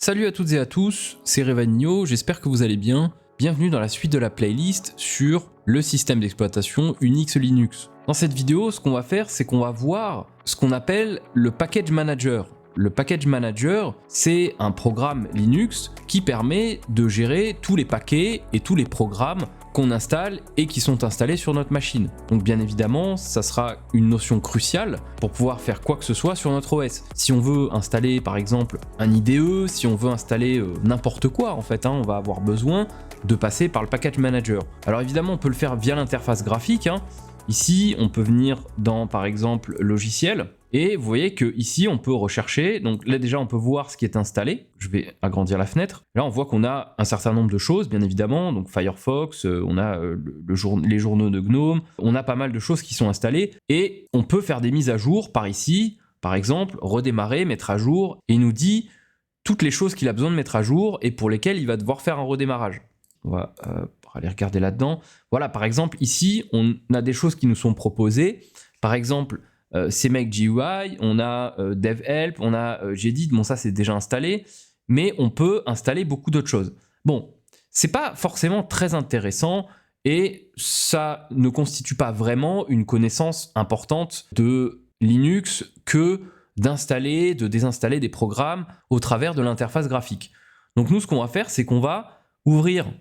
Salut à toutes et à tous, c'est Revanio, j'espère que vous allez bien. Bienvenue dans la suite de la playlist sur le système d'exploitation Unix Linux. Dans cette vidéo, ce qu'on va faire, c'est qu'on va voir ce qu'on appelle le Package Manager. Le Package Manager, c'est un programme Linux qui permet de gérer tous les paquets et tous les programmes qu'on installe et qui sont installés sur notre machine. Donc bien évidemment, ça sera une notion cruciale pour pouvoir faire quoi que ce soit sur notre OS. Si on veut installer par exemple un IDE, si on veut installer n'importe quoi en fait, on va avoir besoin de passer par le Package Manager. Alors évidemment, on peut le faire via l'interface graphique. Ici, on peut venir dans par exemple logiciel. Et vous voyez que ici on peut rechercher, donc là déjà on peut voir ce qui est installé, je vais agrandir la fenêtre, là on voit qu'on a un certain nombre de choses bien évidemment, donc Firefox, on a les journaux de GNOME, on a pas mal de choses qui sont installées, et on peut faire des mises à jour par ici, par exemple redémarrer, mettre à jour, et il nous dit toutes les choses qu'il a besoin de mettre à jour et pour lesquelles il va devoir faire un redémarrage. On va aller regarder là-dedans, voilà par exemple ici on a des choses qui nous sont proposées, par exemple CMake GUI, on a DevHelp, on a Gedit, bon ça c'est déjà installé, mais on peut installer beaucoup d'autres choses. Bon, c'est pas forcément très intéressant et ça ne constitue pas vraiment une connaissance importante de Linux que d'installer, de désinstaller des programmes au travers de l'interface graphique. Donc nous ce qu'on va faire, c'est qu'on va ouvrir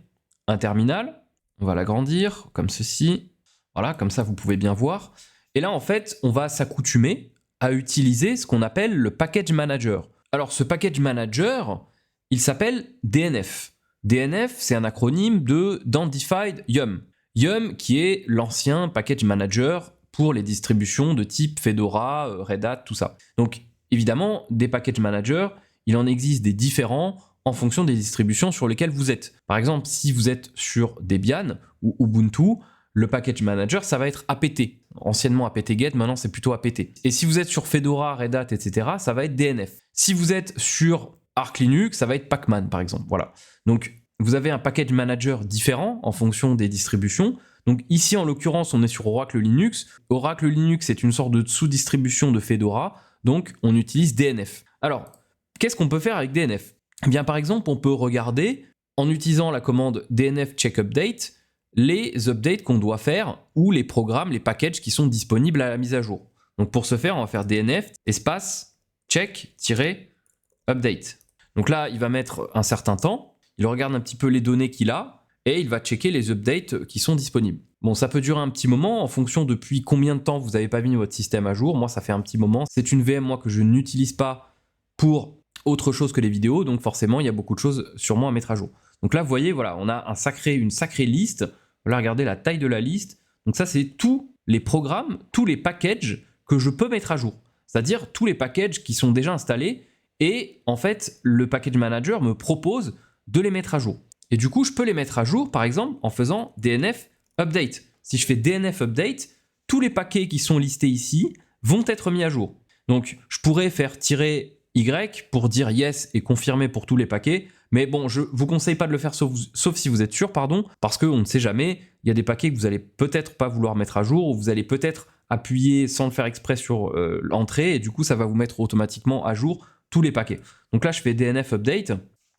un terminal, on va l'agrandir comme ceci, voilà, comme ça vous pouvez bien voir. Et là, en fait, on va s'accoutumer à utiliser ce qu'on appelle le Package Manager. Alors, ce Package Manager, il s'appelle DNF. DNF, c'est un acronyme de Dandified Yum. Yum, qui est l'ancien Package Manager pour les distributions de type Fedora, Red Hat, tout ça. Donc, évidemment, des Package Managers, il en existe des différents en fonction des distributions sur lesquelles vous êtes. Par exemple, si vous êtes sur Debian ou Ubuntu, le Package Manager, ça va être apt. Anciennement apt-get, maintenant c'est plutôt apt. Et si vous êtes sur Fedora, Red Hat, etc., ça va être DNF. Si vous êtes sur Arch Linux, ça va être Pacman, par exemple. Voilà. Donc, vous avez un Package Manager différent en fonction des distributions. Donc ici, en l'occurrence, on est sur Oracle Linux. Oracle Linux est une sorte de sous-distribution de Fedora. Donc, on utilise DNF. Alors, qu'est-ce qu'on peut faire avec DNF ? Eh bien, par exemple, on peut regarder, en utilisant la commande DNF check update, les updates qu'on doit faire ou les programmes, les packages qui sont disponibles à la mise à jour. Donc pour ce faire, on va faire DNF espace check-update. Donc là, il va mettre un certain temps, il regarde un petit peu les données qu'il a et il va checker les updates qui sont disponibles. Bon, ça peut durer un petit moment en fonction depuis combien de temps vous n'avez pas mis votre système à jour. Moi, ça fait un petit moment. C'est une VM, moi, que je n'utilise pas pour autre chose que les vidéos, donc forcément, il y a beaucoup de choses sûrement à mettre à jour. Donc là, vous voyez, voilà, on a une sacrée liste. Là, regardez la taille de la liste. Donc ça, c'est tous les programmes, tous les packages que je peux mettre à jour. C'est-à-dire tous les packages qui sont déjà installés. Et en fait, le Package Manager me propose de les mettre à jour. Et du coup, je peux les mettre à jour, par exemple, en faisant DNF Update. Si je fais DNF Update, tous les paquets qui sont listés ici vont être mis à jour. Donc, je pourrais faire -Y pour dire yes et confirmer pour tous les paquets. Mais bon, je vous conseille pas de le faire sauf si vous êtes sûr, parce qu'on ne sait jamais, il y a des paquets que vous allez peut-être pas vouloir mettre à jour, ou vous allez peut-être appuyer sans le faire exprès sur l'entrée, et du coup ça va vous mettre automatiquement à jour tous les paquets. Donc là je fais DNF update,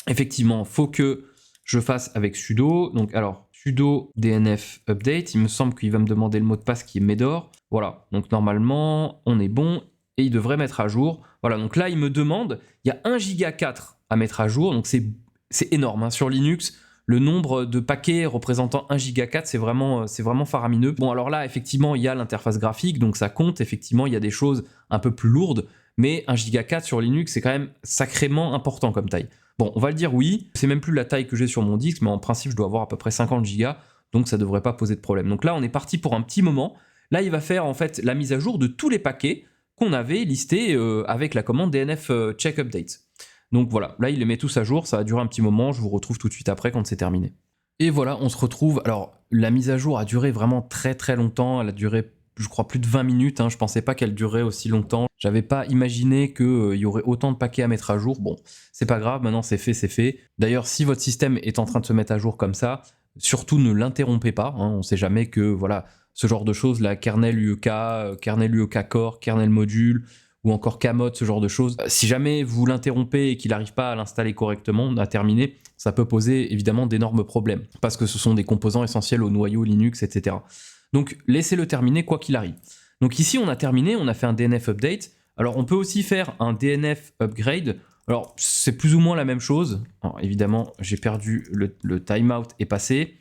effectivement, faut que je fasse avec sudo, donc alors sudo DNF update, il me semble qu'il va me demander le mot de passe qui est Medor, voilà, donc normalement on est bon, et il devrait mettre à jour, voilà, donc là il me demande, il y a 1 giga 4 à mettre à jour, donc c'est énorme. Sur Linux, le nombre de paquets représentant 1 giga 4, c'est vraiment faramineux. Bon, alors là, effectivement, il y a l'interface graphique, donc ça compte. Effectivement, il y a des choses un peu plus lourdes, mais 1 giga 4 sur Linux, c'est quand même sacrément important comme taille. Bon, on va le dire oui. C'est même plus la taille que j'ai sur mon disque, mais en principe, je dois avoir à peu près 50 gigas, donc ça ne devrait pas poser de problème. Donc là, on est parti pour un petit moment. Là, il va faire en fait la mise à jour de tous les paquets qu'on avait listés avec la commande DNF check update. Donc voilà, là il les met tous à jour, ça va durer un petit moment, je vous retrouve tout de suite après quand c'est terminé. Et voilà, on se retrouve, alors la mise à jour a duré vraiment très très longtemps, elle a duré je crois plus de 20 minutes, je pensais pas qu'elle durerait aussi longtemps, j'avais pas imaginé qu'il y aurait autant de paquets à mettre à jour, bon c'est pas grave, maintenant c'est fait, c'est fait. D'ailleurs si votre système est en train de se mettre à jour comme ça, surtout ne l'interrompez pas, on sait jamais que voilà, ce genre de choses, la kernel UEK, kernel UEK core, kernel module, ou encore Kmod, ce genre de choses. Si jamais vous l'interrompez et qu'il n'arrive pas à l'installer correctement, à terminer, ça peut poser évidemment d'énormes problèmes, parce que ce sont des composants essentiels au noyau Linux, etc. Donc laissez-le terminer quoi qu'il arrive. Donc ici on a terminé, on a fait un DNF update. Alors on peut aussi faire un DNF upgrade. Alors c'est plus ou moins la même chose. Alors, évidemment j'ai perdu le timeout est passé.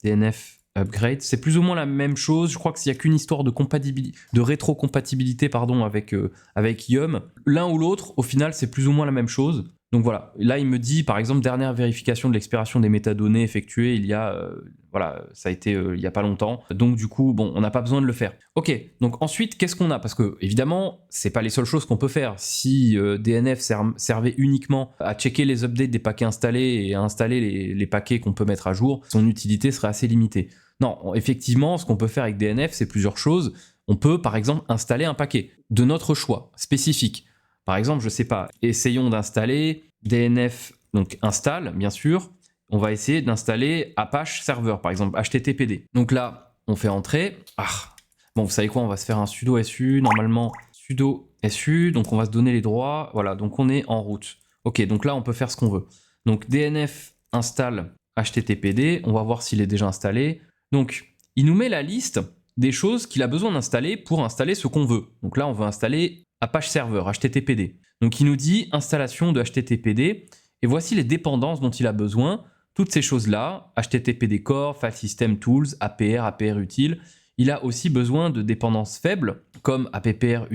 DNF upgrade, c'est plus ou moins la même chose. Je crois que s'il n'y a qu'une histoire de compatibilité, de rétrocompatibilité pardon, avec Yum, l'un ou l'autre, au final, c'est plus ou moins la même chose. Donc voilà, là il me dit par exemple dernière vérification de l'expiration des métadonnées effectuée il y a, voilà, ça a été il y a pas longtemps. Donc du coup, bon, on n'a pas besoin de le faire. Ok, donc ensuite, qu'est-ce qu'on a? Parce que évidemment, c'est pas les seules choses qu'on peut faire. Si DNF servait uniquement à checker les updates des paquets installés et à installer les paquets qu'on peut mettre à jour, son utilité serait assez limitée. Non, effectivement, ce qu'on peut faire avec DNF, c'est plusieurs choses. On peut par exemple installer un paquet de notre choix spécifique. Par exemple, je sais pas, essayons d'installer DNF, donc install, bien sûr. On va essayer d'installer Apache Server, par exemple, HTTPD. Donc là, on fait entrer. Bon, vous savez quoi, on va se faire un sudo su, normalement sudo su, donc on va se donner les droits. Voilà, donc on est en route. Ok, donc là, on peut faire ce qu'on veut. Donc DNF install HTTPD, on va voir s'il est déjà installé. Donc, il nous met la liste des choses qu'il a besoin d'installer pour installer ce qu'on veut. Donc là, on veut installer Apache Server, HTTPD. Donc il nous dit installation de HTTPD, et voici les dépendances dont il a besoin. Toutes ces choses-là, HTTPD Core, File System Tools, APR, APR Utile. Il a aussi besoin de dépendances faibles, comme APR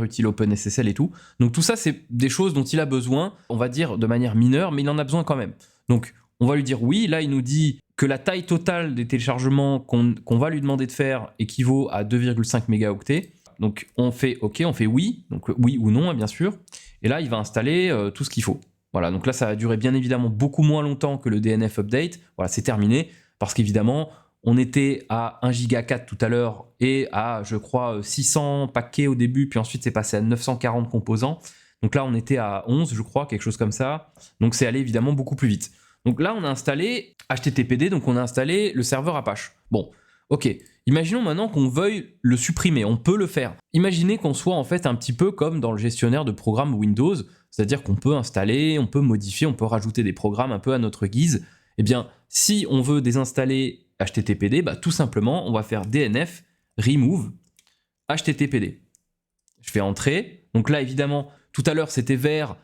Utile OpenSSL et tout. Donc tout ça, c'est des choses dont il a besoin, on va dire de manière mineure, mais il en a besoin quand même. Donc on va lui dire oui. Là, il nous dit que la taille totale des téléchargements qu'on va lui demander de faire équivaut à 2,5 mégaoctets. Donc on fait OK, on fait oui, donc oui ou non, bien sûr. Et là, il va installer tout ce qu'il faut. Voilà, donc là, ça va durer bien évidemment beaucoup moins longtemps que le DNF update. Voilà, c'est terminé, parce qu'évidemment, on était à 1 giga 4 tout à l'heure et à, je crois, 600 paquets au début, puis ensuite c'est passé à 940 composants. Donc là, on était à 11, je crois, quelque chose comme ça. Donc c'est allé évidemment beaucoup plus vite. Donc là, on a installé HTTPD, donc on a installé le serveur Apache. Bon, ok. Imaginons maintenant qu'on veuille le supprimer, on peut le faire. Imaginez qu'on soit en fait un petit peu comme dans le gestionnaire de programmes Windows, c'est-à-dire qu'on peut installer, on peut modifier, on peut rajouter des programmes un peu à notre guise. Eh bien, si on veut désinstaller HTTPD, bah, tout simplement, on va faire DNF remove HTTPD. Je fais entrer. Donc là, évidemment, tout à l'heure, c'était vert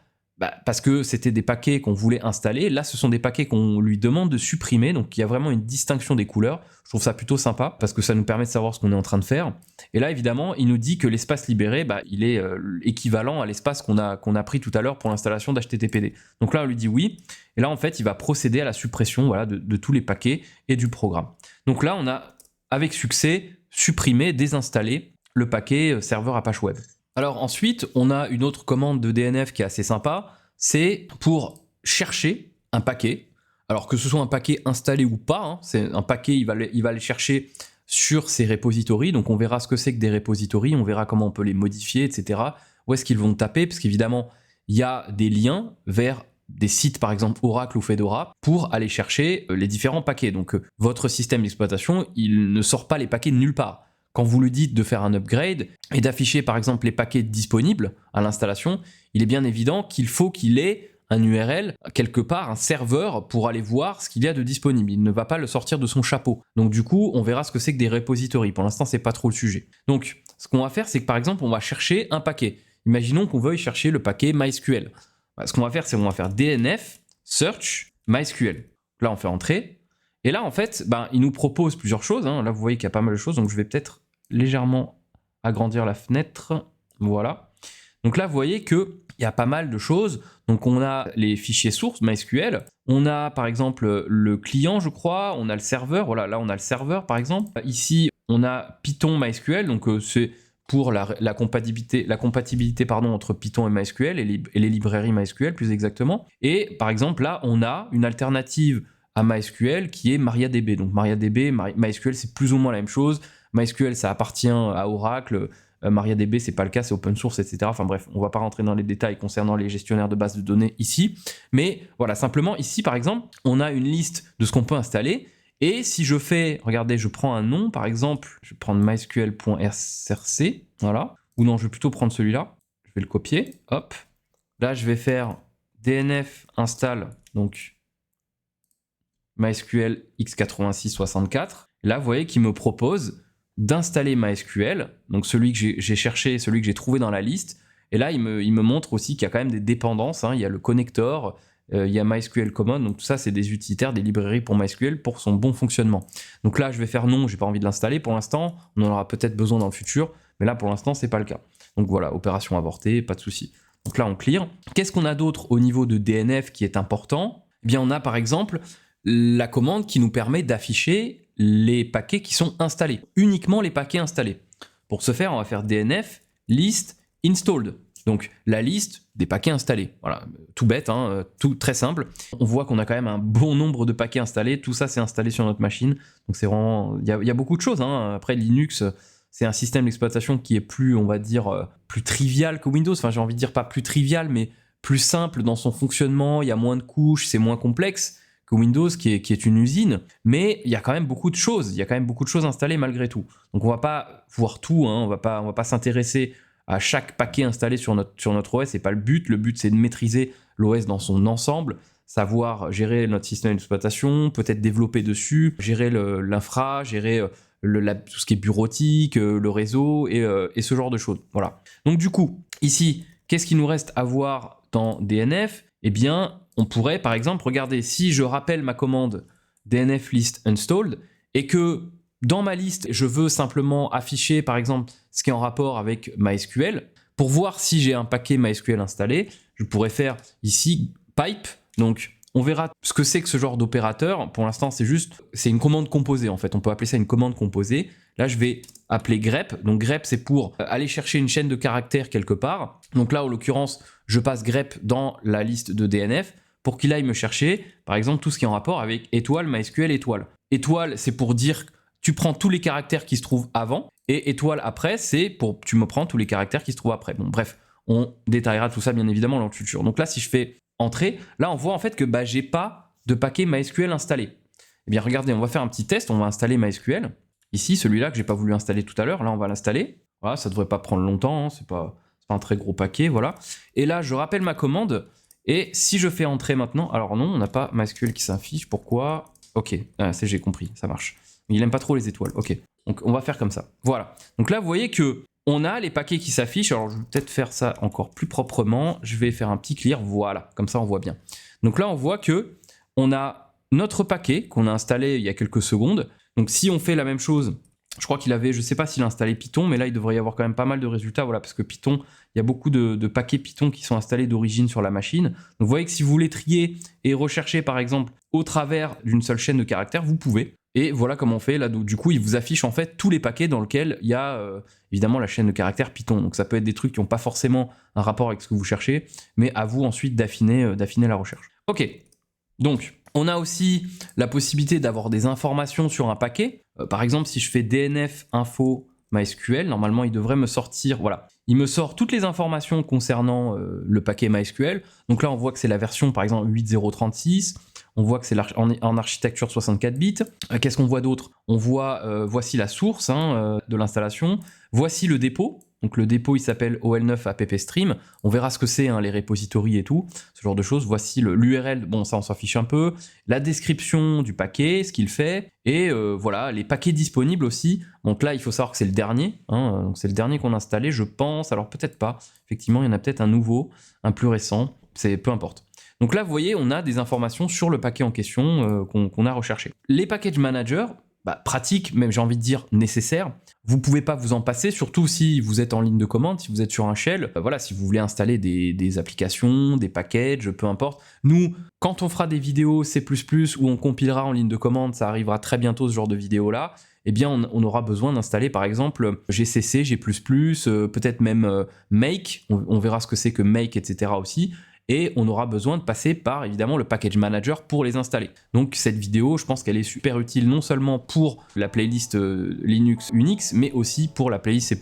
parce que c'était des paquets qu'on voulait installer. Là, ce sont des paquets qu'on lui demande de supprimer. Donc, il y a vraiment une distinction des couleurs. Je trouve ça plutôt sympa parce que ça nous permet de savoir ce qu'on est en train de faire. Et là, évidemment, il nous dit que l'espace libéré, il est équivalent à l'espace qu'on a pris tout à l'heure pour l'installation d'HTTPD. Donc là, on lui dit oui. Et là, en fait, il va procéder à la suppression voilà, de tous les paquets et du programme. Donc là, on a, avec succès, supprimé, désinstallé le paquet serveur Apache Web. Alors ensuite, on a une autre commande de DNF qui est assez sympa, c'est pour chercher un paquet. Alors que ce soit un paquet installé ou pas, hein, c'est un paquet, il va aller chercher sur ses repositories, donc on verra ce que c'est que des repositories, on verra comment on peut les modifier, etc. Où est-ce qu'ils vont taper, parce qu'évidemment, il y a des liens vers des sites par exemple Oracle ou Fedora pour aller chercher les différents paquets. Donc votre système d'exploitation, il ne sort pas les paquets de nulle part. Quand vous lui dites de faire un upgrade et d'afficher par exemple les paquets disponibles à l'installation, il est bien évident qu'il faut qu'il ait un URL, quelque part, un serveur pour aller voir ce qu'il y a de disponible. Il ne va pas le sortir de son chapeau. Donc du coup, on verra ce que c'est que des repositories. Pour l'instant, c'est pas trop le sujet. Donc, ce qu'on va faire, c'est que par exemple, on va chercher un paquet. Imaginons qu'on veuille chercher le paquet MySQL. Ce qu'on va faire, c'est qu'on va faire DNF search MySQL. Là, on fait entrer. Et là, en fait, il nous propose plusieurs choses. Hein. Là, vous voyez qu'il y a pas mal de choses. Donc, je vais peut-être légèrement agrandir la fenêtre. Voilà. Donc là, vous voyez qu'il y a pas mal de choses. Donc on a les fichiers sources MySQL. On a par exemple le client, je crois. On a le serveur. Voilà, là on a le serveur par exemple. Ici, on a Python MySQL. Donc c'est pour la compatibilité entre Python et MySQL et les librairies MySQL plus exactement. Et par exemple là, on a une alternative à MySQL qui est MariaDB. Donc MariaDB, MySQL, c'est plus ou moins la même chose. MySQL, ça appartient à Oracle. MariaDB, c'est pas le cas, c'est open source, etc. Enfin bref, on va pas rentrer dans les détails concernant les gestionnaires de bases de données ici. Mais voilà, simplement ici, par exemple, on a une liste de ce qu'on peut installer. Et si je fais, regardez, je prends un nom, par exemple, je vais prendre mysql.src, voilà. Ou non, je vais plutôt prendre celui-là. Je vais le copier, hop. Là, je vais faire dnf install, donc MySQL x86-64. Là, vous voyez qu'il me propose d'installer MySQL, donc celui que j'ai cherché, celui que j'ai trouvé dans la liste. Et là, il me montre aussi qu'il y a quand même des dépendances. Hein. Il y a le connector, il y a MySQL Common. Donc tout ça, c'est des utilitaires, des librairies pour MySQL pour son bon fonctionnement. Donc là, je vais faire non, j'ai pas envie de l'installer pour l'instant. On en aura peut-être besoin dans le futur, mais là, pour l'instant, c'est pas le cas. Donc voilà, opération avortée, pas de souci. Donc là, on clear. Qu'est-ce qu'on a d'autre au niveau de DNF qui est important? Eh bien, on a par exemple la commande qui nous permet d'afficher les paquets qui sont installés, uniquement les paquets installés. Pour ce faire, on va faire dnf list installed, donc la liste des paquets installés. Voilà, tout bête, hein, tout très simple. On voit qu'on a quand même un bon nombre de paquets installés, tout ça c'est installé sur notre machine, donc c'est vraiment, il y a beaucoup de choses. Hein. Après Linux, c'est un système d'exploitation qui est plus, on va dire, plus trivial que Windows. Enfin, j'ai envie de dire pas plus trivial, mais plus simple dans son fonctionnement. Il y a moins de couches, c'est moins complexe que Windows qui est une usine, mais il y a quand même beaucoup de choses. Il y a quand même beaucoup de choses installées malgré tout. Donc on va pas voir tout, hein, on va pas s'intéresser à chaque paquet installé sur notre OS, c'est pas le but. Le but c'est de maîtriser l'OS dans son ensemble, savoir gérer notre système d'exploitation, peut-être développer dessus, gérer l'infra, gérer tout ce qui est bureautique, le réseau et ce genre de choses. Voilà. Donc du coup, ici, qu'est-ce qu'il nous reste à voir dans DNF? Eh bien, on pourrait par exemple regarder si je rappelle ma commande dnf list installed et que dans ma liste, je veux simplement afficher par exemple ce qui est en rapport avec MySQL. Pour voir si j'ai un paquet MySQL installé, je pourrais faire ici pipe. Donc, on verra ce que c'est que ce genre d'opérateur. Pour l'instant, c'est une commande composée en fait. On peut appeler ça une commande composée. Là, je vais appeler grep. Donc, grep, c'est pour aller chercher une chaîne de caractères quelque part. Donc là, en l'occurrence, je passe grep dans la liste de DNF pour qu'il aille me chercher, par exemple, tout ce qui est en rapport avec étoile, MySQL, étoile. Étoile, c'est pour dire tu prends tous les caractères qui se trouvent avant, et étoile après, c'est pour tu me prends tous les caractères qui se trouvent après. Bon, bref, on détaillera tout ça bien évidemment dans le futur. Donc là, si je fais entrer, là, on voit en fait que j'ai pas de paquet MySQL installé. Eh bien, regardez, on va faire un petit test, on va installer MySQL. Ici, celui-là que j'ai pas voulu installer tout à l'heure, là, on va l'installer. Voilà, ça devrait pas prendre longtemps, hein, c'est pas un très gros paquet, voilà. Et là, je rappelle ma commande. Et si je fais entrer maintenant, alors non, on n'a pas MySQL qui s'affiche, pourquoi? Ok, j'ai compris, ça marche. Il aime pas trop les étoiles, ok. Donc on va faire comme ça, voilà. Donc là, vous voyez que on a les paquets qui s'affichent, alors je vais peut-être faire ça encore plus proprement, je vais faire un petit clear, voilà, comme ça on voit bien. Donc là, on voit que on a notre paquet qu'on a installé il y a quelques secondes, donc si on fait la même chose, je crois qu'il avait, je sais pas s'il a installé Python, mais là il devrait y avoir quand même pas mal de résultats, voilà, parce que Python, il y a beaucoup de paquets Python qui sont installés d'origine sur la machine. Donc vous voyez que si vous voulez trier et rechercher par exemple au travers d'une seule chaîne de caractères, vous pouvez. Et voilà comment on fait, là, donc, du coup il vous affiche en fait tous les paquets dans lesquels il y a évidemment la chaîne de caractères Python. Donc ça peut être des trucs qui n'ont pas forcément un rapport avec ce que vous cherchez, mais à vous ensuite d'affiner la recherche. Ok, donc on a aussi la possibilité d'avoir des informations sur un paquet. Par exemple, si je fais dnf info MySQL, normalement il devrait me sortir, voilà, il me sort toutes les informations concernant le paquet MySQL. Donc là on voit que c'est la version par exemple 8.0.36, on voit que c'est en architecture 64 bits. Qu'est-ce qu'on voit d'autre? On voit, voici la source de l'installation, voici le dépôt. Donc le dépôt il s'appelle OL9 AppStream, on verra ce que c'est, les repositories et tout, ce genre de choses. Voici l'URL, bon ça on s'en fiche un peu, la description du paquet, ce qu'il fait, et voilà, les paquets disponibles aussi. Donc là il faut savoir que c'est le dernier, donc c'est le dernier qu'on a installé je pense, alors peut-être pas, effectivement il y en a peut-être un nouveau, un plus récent, peu importe. Donc là vous voyez on a des informations sur le paquet en question qu'on a recherché. Les package managers, pratique, même j'ai envie de dire nécessaire. Vous pouvez pas vous en passer, surtout si vous êtes en ligne de commande, si vous êtes sur un shell. Voilà, si vous voulez installer des applications, des packages, peu importe. Nous, quand on fera des vidéos C++ où on compilera en ligne de commande, ça arrivera très bientôt ce genre de vidéo-là, eh bien on aura besoin d'installer par exemple GCC, G++, peut-être même Make, on verra ce que c'est que Make, etc. aussi. et on aura besoin de passer par évidemment le package manager pour les installer. Donc cette vidéo, je pense qu'elle est super utile non seulement pour la playlist Linux Unix, mais aussi pour la playlist C++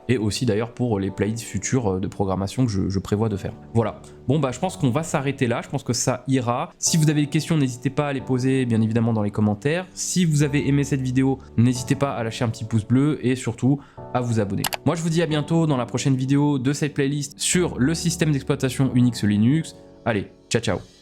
et aussi d'ailleurs pour les playlists futures de programmation que je prévois de faire. Voilà. Bon bah je pense qu'on va s'arrêter là, je pense que ça ira. Si vous avez des questions, n'hésitez pas à les poser bien évidemment dans les commentaires. Si vous avez aimé cette vidéo, n'hésitez pas à lâcher un petit pouce bleu et surtout à vous abonner. Moi je vous dis à bientôt dans la prochaine vidéo de cette playlist sur le système d'exploitation Unix Linux. Allez, ciao ciao.